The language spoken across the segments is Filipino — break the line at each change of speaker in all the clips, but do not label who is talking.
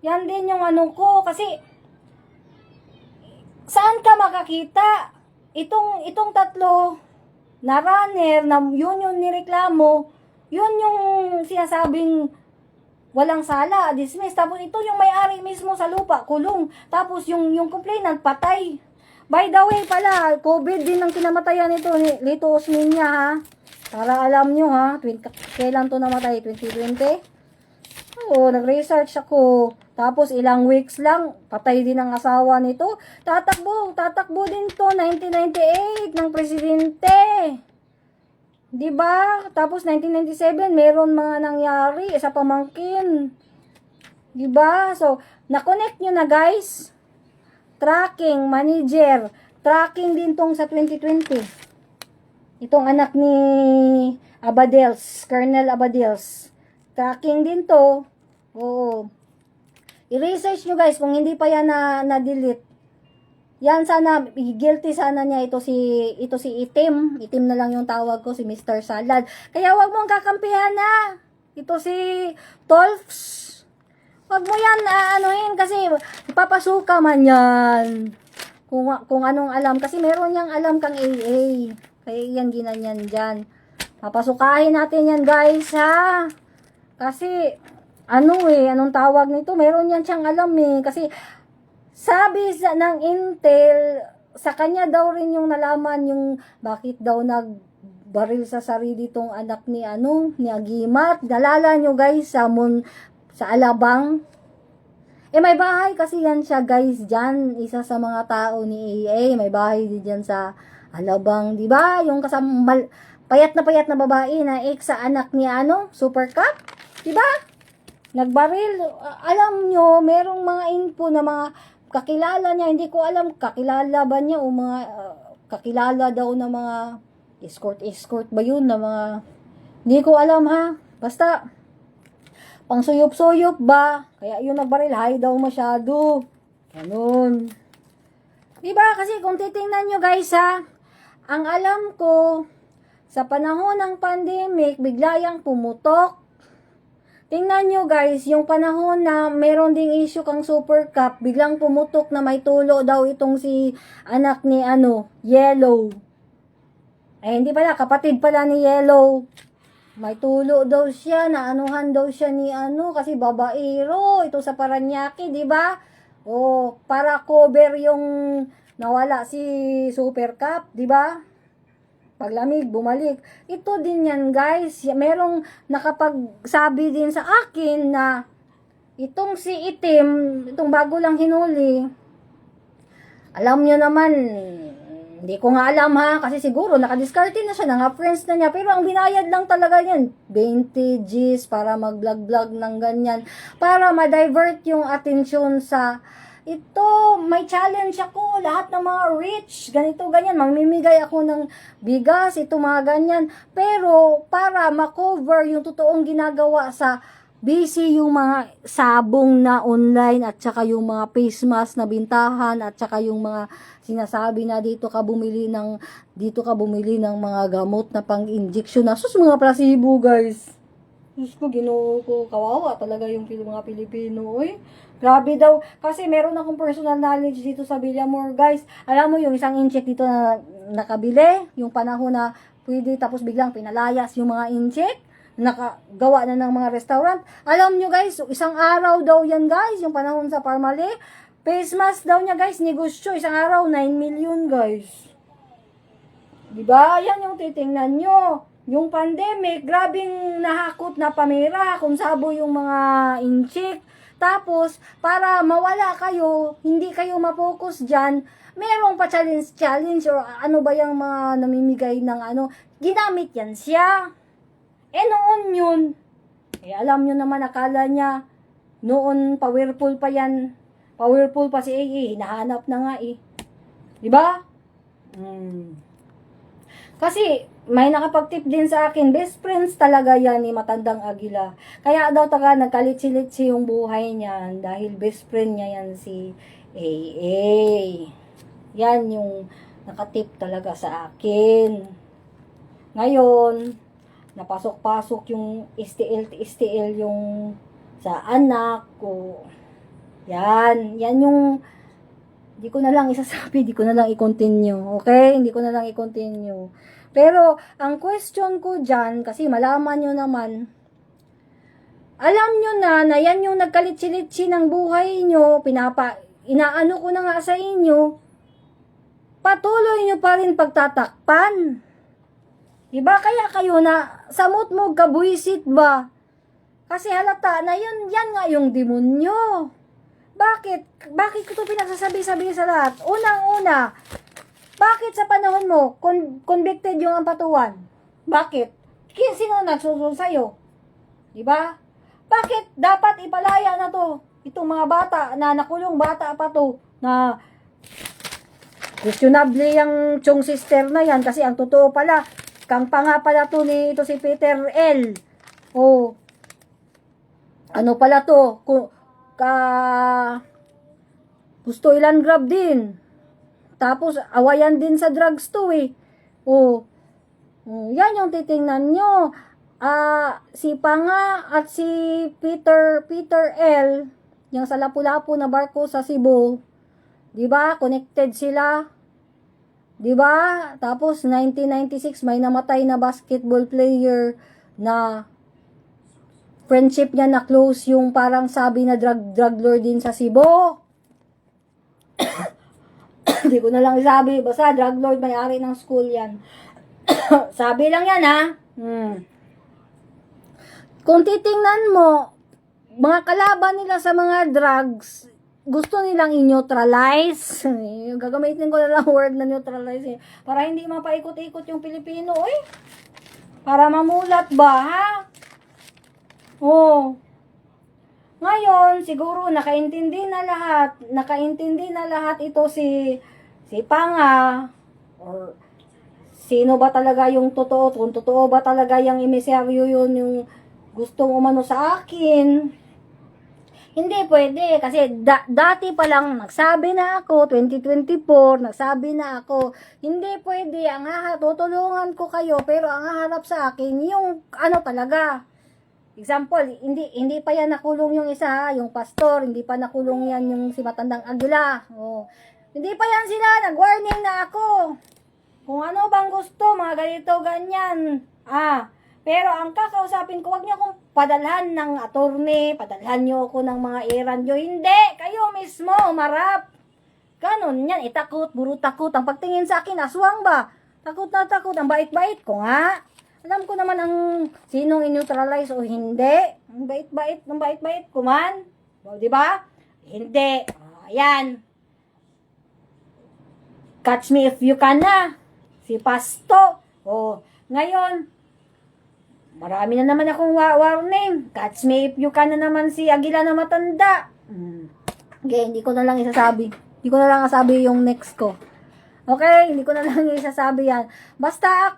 Yan din yung ano ko. Kasi, saan ka makakita? Itong tatlo na runner, na yun yung nireklamo, yun yung sinasabing walang sala, dismiss. Tapos ito yung may-ari mismo sa lupa, kulong. Tapos yung complainant, patay. By the way pala, COVID din ang kinamatayan nito ni Lito Osmeña, ha. Para alam nyo, ha. Kailan to namatay? 2020? Oo, nag-research ako. Tapos ilang weeks lang, patay din ang asawa nito. Tatakbo din to 1998 ng presidente. 'Di ba? Tapos 1997 meron mga nangyari sa pamangkin. 'Di ba? So, na-connect nyo na, guys. Tracking manager, tracking din tong sa 2020. Itong anak ni Abadels, Colonel Abadels. Tracking din to. Oo. I-research nyo, guys, kung hindi pa yan na-delete. Yan sana, guilty sana niya ito si Itim. Itim na lang yung tawag ko, si Mr. Salad. Kaya wag mong kakampihan na. Ito si Tolfs. Wag mo yan anuhin kasi ipapasuka man yan. Kung anong alam. Kasi meron niyang alam kang AA. Kaya yan ginanyan dyan. Papasukahin natin yan, guys, ha. Kasi, anong tawag nito? Meron yan siyang alam eh. Kasi, sabi ng Intel, sa kanya daw rin yung nalaman yung bakit daw nagbaril sa sarili tong anak ni Agimat. Nalala nyo, guys, sa Alabang. May bahay kasi yan siya, guys, dyan. Isa sa mga tao ni AA. May bahay din dyan sa Alabang, di ba? Yung payat na babae na ex sa anak ni Super Cup, di ba? Nagbaril. Alam nyo, merong mga info na mga kakilala niya, hindi ko alam kakilala ba niya o mga kakilala daw na mga escort ba yun na mga hindi ko alam, ha. Basta pang suyop-suyop ba? Kaya yun nagbaril, high daw masyado. Ganun. Diba? Kasi kung titingnan nyo, guys, ha, ang alam ko, sa panahon ng pandemic, bigla yang pumutok. Tingnan nyo, guys, yung panahon na meron ding issue kang Super Cup, biglang pumutok na may tulo daw itong si anak ni Yellow. Hindi pala, kapatid pala ni Yellow. May tulo daw siya, naanuhan daw siya ni kasi babaero, ito sa Paranaque, di ba? Para cover yung nawala si Super Cup, di ba? Paglamig, bumalik. Ito din yan, guys. Merong nakapagsabi din sa akin na itong si Itim, itong bago lang hinuli, alam nyo naman, hindi ko nga alam, ha, kasi siguro nakadiskarte na siya, nga friends na niya, pero ang binayad lang talaga yan, 20 Gs para mag-vlog-vlog ng ganyan, para ma-divert yung atensyon sa, ito, may challenge ako, lahat ng mga rich, ganito, ganyan, mamimigay ako ng bigas, ito, mga ganyan, pero para ma-cover yung totoong ginagawa sa busy yung mga sabong na online at saka yung mga face mask na bintahan at saka yung mga sinasabi na dito ka bumili ng mga gamot na pang-injection na sus mga placebo, guys. Diyos ko, Ginoo ko, kawawa talaga yung mga Pilipino, oy. Grabe daw. Kasi meron akong personal knowledge dito sa Villamor, guys. Alam mo yung isang incheck dito na nakabili, yung panahon na pwede tapos biglang pinalayas yung mga incheck. Nakagawa na ng mga restaurant. Alam nyo, guys, isang araw daw yan, guys, yung panahon sa Parmale. Face mask daw niya, guys, negosyo, isang araw, 9 million, guys. Diba? Yan yung titingnan nyo. Yung pandemic, grabing nahakot na pamira, kung sabo yung mga inchik. Tapos, para mawala kayo, hindi kayo mapokus dyan, merong pa challenge or ano ba yung mga namimigay ng ginamit yan siya. Noon yun, alam nyo naman, akala niya, noon, powerful pa yan. Powerful pa si AA, hinahanap na nga eh. Diba? Kasi, may nakapag-tip din sa akin, best friends talaga yan ni Matandang Agila. Kaya daw nagkalitsi-litsi yung buhay niyan, dahil best friend niya yan si AA. Yan yung nakatip talaga sa akin. Ngayon, napasok-pasok yung STL yung sa anak ko. Yan yung, di ko na lang isasabi, di ko na lang i-continue. Okay? Hindi ko na lang i-continue. Pero, ang question ko dyan, kasi malaman nyo naman, alam nyo na yan yung nagkalitsi-litsi ng buhay nyo, inaano ko na nga sa inyo, patuloy nyo pa rin pagtatakpan. Diba? Kaya kayo na, samot mo kabuisit ba? Kasi halata na yan nga yung demonyo. Bakit? Bakit ko ito pinagsasabi-sabi sa lahat? Unang-una, bakit sa panahon mo, convicted yung ampatuan? Bakit? Sino nagsusul sa'yo? Diba? Bakit dapat ipalaya na to? Itong mga bata na nakulong bata pa to, na questionable yung chong sister na yan, kasi ang totoo pala, kang pa nga pala to ni ito si Peter L. Oh, ano pala to? Gusto ilan grab din. Tapos, awayan din sa drugs to eh. Oh, yan yung titingnan nyo. Si Panga at si Peter L, yung sa lapu-lapu na barko sa Cebu, di ba? Connected sila. Di ba? Tapos 1996 may namatay na basketball player na friendship niya na close, yung parang sabi na drug lord din sa Cebu. Hindi ko na lang isabi, basta drug lord, may-ari ng school yan. Sabi lang yan ha. Kung titingnan mo, mga kalaban nila sa mga drugs, gusto nilang i-neutralize. Gagamitin ko na lang word na neutralize para hindi mapaikot-ikot yung Pilipino. Para mamulat ba, ha? Ngayon, siguro nakaintindi na lahat ito si Panga, or sino ba talaga yung totoo, kung totoo ba talaga yung emiseryo yun, yung gustong umano sa akin. Hindi pwede, kasi dati pa lang nagsabi na ako, 2024, nagsabi na ako, hindi pwede, tutulungan ko kayo, pero ang haharap sa akin, yung ano talaga. Example, hindi pa yan nakulong yung isa, yung pastor, hindi pa nakulong yan yung si Matandang Aguila. Hindi pa yan sila, nag-warning na ako. Kung ano bang gusto, mga ganito, ganyan. Pero ang kakausapin ko, wag niyo akong padalhan ng attorney, padalhan niyo ako ng mga errand niyo. Hindi, kayo mismo, marap. Ganon yan, takot, buro takot. Ang pagtingin sa akin, aswang ba? Takot na takot, ang bait-bait ko nga. Alam ko naman ang sinong in-neutralize o hindi. Ang bait-bait ko man. Di ba? Hindi. Ayan. Catch me if you can na. Si Pasto. Ngayon, marami na naman akong warning. Catch me if you can na naman si Aguila na matanda. Okay, hindi ko na lang isasabi. Hindi ko na lang isasabi yung next ko. Okay, hindi ko na lang isasabi yan. Basta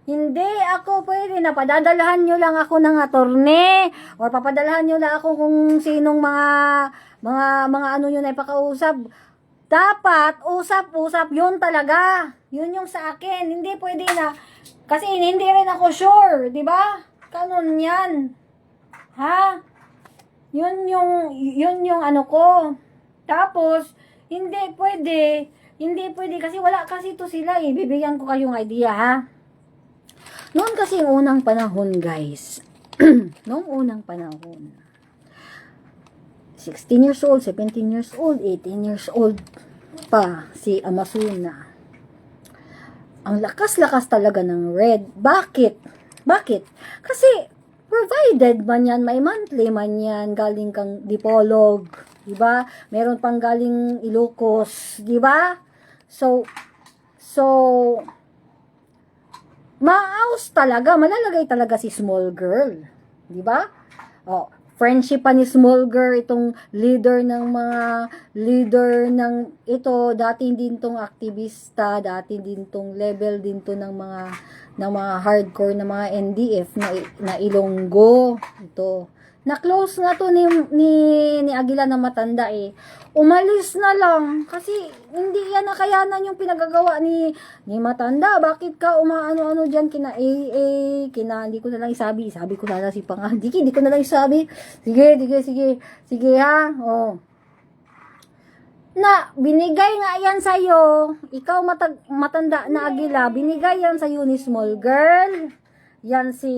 hindi ako pwede na padadalahan nyo lang ako ng attorney or papadalahan nyo lang ako kung sinong mga ano nyo na ipakausap. Dapat, usap-usap, yun talaga. Yun yung sa akin. Hindi pwede na, kasi hindi rin ako sure, di ba? Kanon yan. Ha? Yun yung ano ko. Tapos, hindi pwede kasi wala kasi to sila eh. Bibigyan ko kayong idea, ha? Noon kasi yung unang panahon, guys. Noong unang panahon. 16 years old, 17 years old, 18 years old pa si Amasuna. Ang lakas-lakas talaga ng Red. Bakit? Kasi provided man yan, may monthly man yan, galing kang Dipolog, diba? Meron pang galing Ilocos, diba? So, maaus talaga, malalagay talaga si small girl, diba? Friendship pa ni small girl, itong leader ng ito, dati din tong aktivista, dati din tong level din to ng mga hardcore na mga NDF na Ilonggo. Ito, na close nga to ni Aguila na matanda eh. Umalis na lang kasi hindi yan nakayanan yung pinagagawa ni matanda. Bakit ka umaano-ano diyan kina AA, hindi ko na lang isabi ko na lang si Panga. Hindi ko na lang isabi. Sige ha. na binigay nga yan sa'yo, ikaw matanda na Agila, binigay yan sa'yo ni small girl, yan si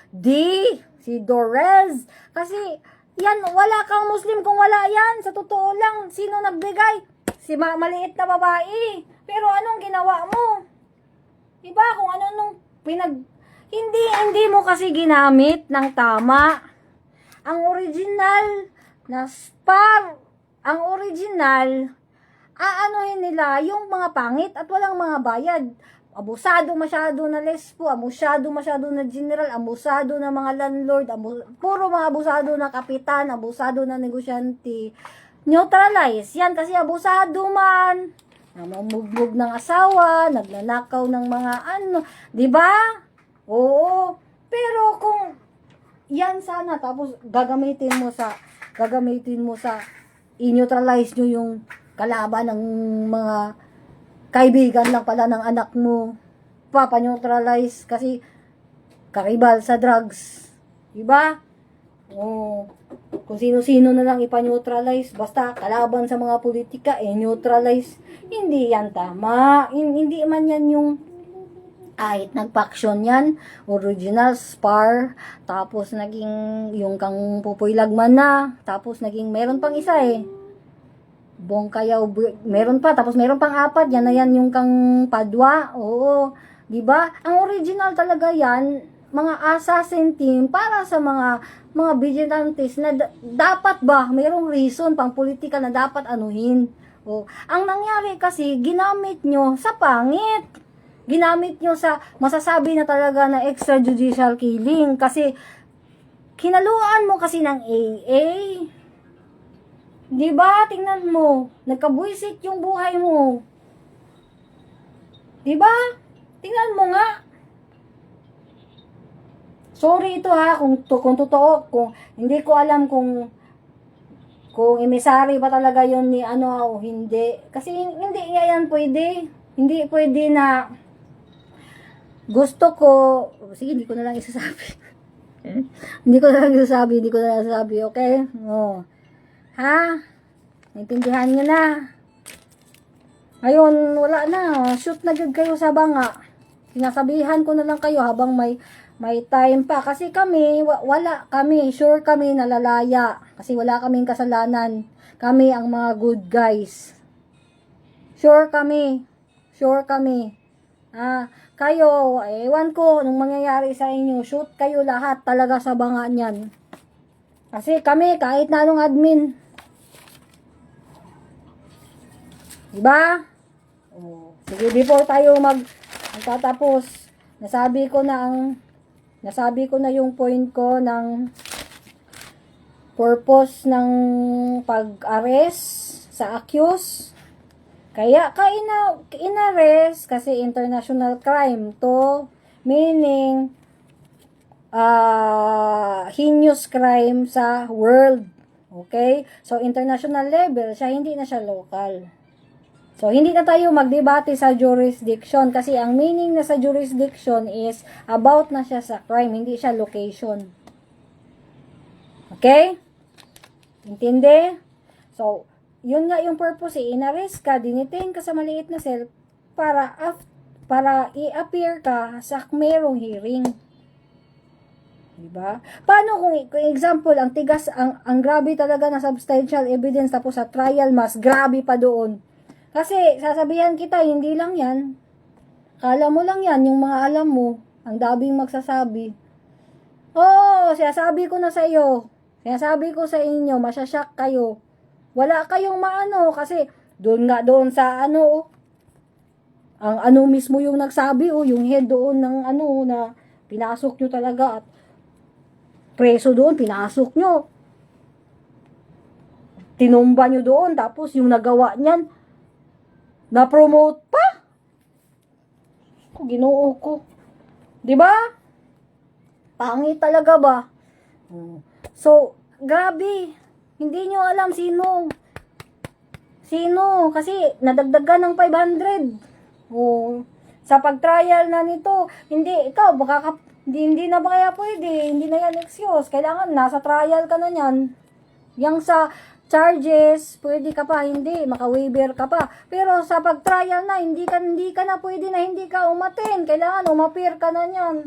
D, si Dorez, kasi yan, wala kang Muslim kung wala yan, sa totoo lang, sino nagbigay? Si maliit na babae, pero anong ginawa mo? Diba, kung ano nung hindi mo kasi ginamit ng tama. Ang original na spar, ang original, aanuhin nila yung mga pangit at walang mga bayad. Abusado masyado na lespo, abusado masyado na general, abusado na mga landlord, puro mga abusado na kapitan, abusado na negosyante. Neutralize yan kasi abusado man. Namumugbog ng asawa, nagnanakaw ng mga ano, di ba? Oo. Pero kung yan sana, tapos gagamitin mo sa i-neutralize nyo yung kalaban ng mga kaibigan lang pala ng anak mo. Papa-neutralize kasi karibal sa drugs. Diba? O, kung sino-sino na lang ipa-neutralize, basta kalaban sa mga politika, neutralize. Hindi yan tama. Hindi man yan yung kahit nag-faction yan, original, spar, tapos naging yung kang Pupoy Lagman na, tapos naging meron pang isa Bongkayaw, meron pa, tapos meron pang apat, yan na yan yung kang Padwa, oo, di ba? Ang original talaga yan, mga assassin team para sa mga vigilantes na dapat ba, mayroong reason pang politika na dapat anuhin. O, ang nangyari kasi, ginamit nyo sa pangit. Ginamit nyo sa masasabi na talaga na extrajudicial killing kasi kinaluan mo kasi ng AA. Diba? Tingnan mo. Nagkabuisit yung buhay mo. Diba? Tingnan mo nga. Sorry ito ha, kung totoo, kung hindi ko alam kung emisary ba talaga yon ni ano o hindi. Kasi hindi yan pwede. Hindi pwede na gusto ko, sige, hindi ko na lang isasabi. Hindi ko na lang isasabi, okay? Oh. Ha? Naintindihan nyo na. Ngayon, wala na. Shoot na gud kayo sa banga. Sinasabihan ko na lang kayo habang may time pa. Kasi kami, wala kami. Sure kami nalalaya. Kasi wala kaming kasalanan. Kami ang mga good guys. Sure kami. Kayo, ewan ko, nung mangyayari sa inyo, shoot kayo lahat talaga sa banga niyan. Kasi kami, kahit na anong admin. Diba? Oh, sige, before tayo magtatapos, nasabi ko na yung point ko ng purpose ng pag-arrest sa accused. Kaya in-arrest kasi international crime to, meaning heinous crime sa world. Okay? So international level siya, hindi na siya local. So hindi na tayo magdebate sa jurisdiction kasi ang meaning na sa jurisdiction is about na siya sa crime, hindi siya location. Okay? Intindi? So yun nga yung purpose, in-arrest ka, dinitain ka sa maliit na cell para i-appear ka sa merong hearing. Diba? Paano kung example, ang tigas, ang grabe talaga na substantial evidence tapos sa trial mas grabe pa doon. Kasi sasabihan kita, hindi lang yan. Kala mo lang yan, yung mga alam mo, ang daming magsasabi. Sinasabi ko na sa iyo, sinasabi ko sa inyo, masyasyak kayo. Wala kayong maano kasi doon sa ang ano mismo yung nagsabi yung head doon ng na pinasok nyo talaga at preso doon, pinasok nyo. Tinumba nyo doon tapos yung nagawa niyan na-promote pa. Ginoo ko. 'Di ba? Pangit talaga ba? So, grabe. Hindi nyo alam sino. Kasi nadagdagan ng 500. Sa pag-trial na nito, hindi na ba kaya pwede? Hindi na yan excuse. Kailangan nasa trial ka na yan. Yang charges, pwede ka pa, hindi, maka-waiver ka pa. Pero sa pag-trial na, hindi ka na pwede na hindi ka umatin. Kailangan umapir ka na niyan.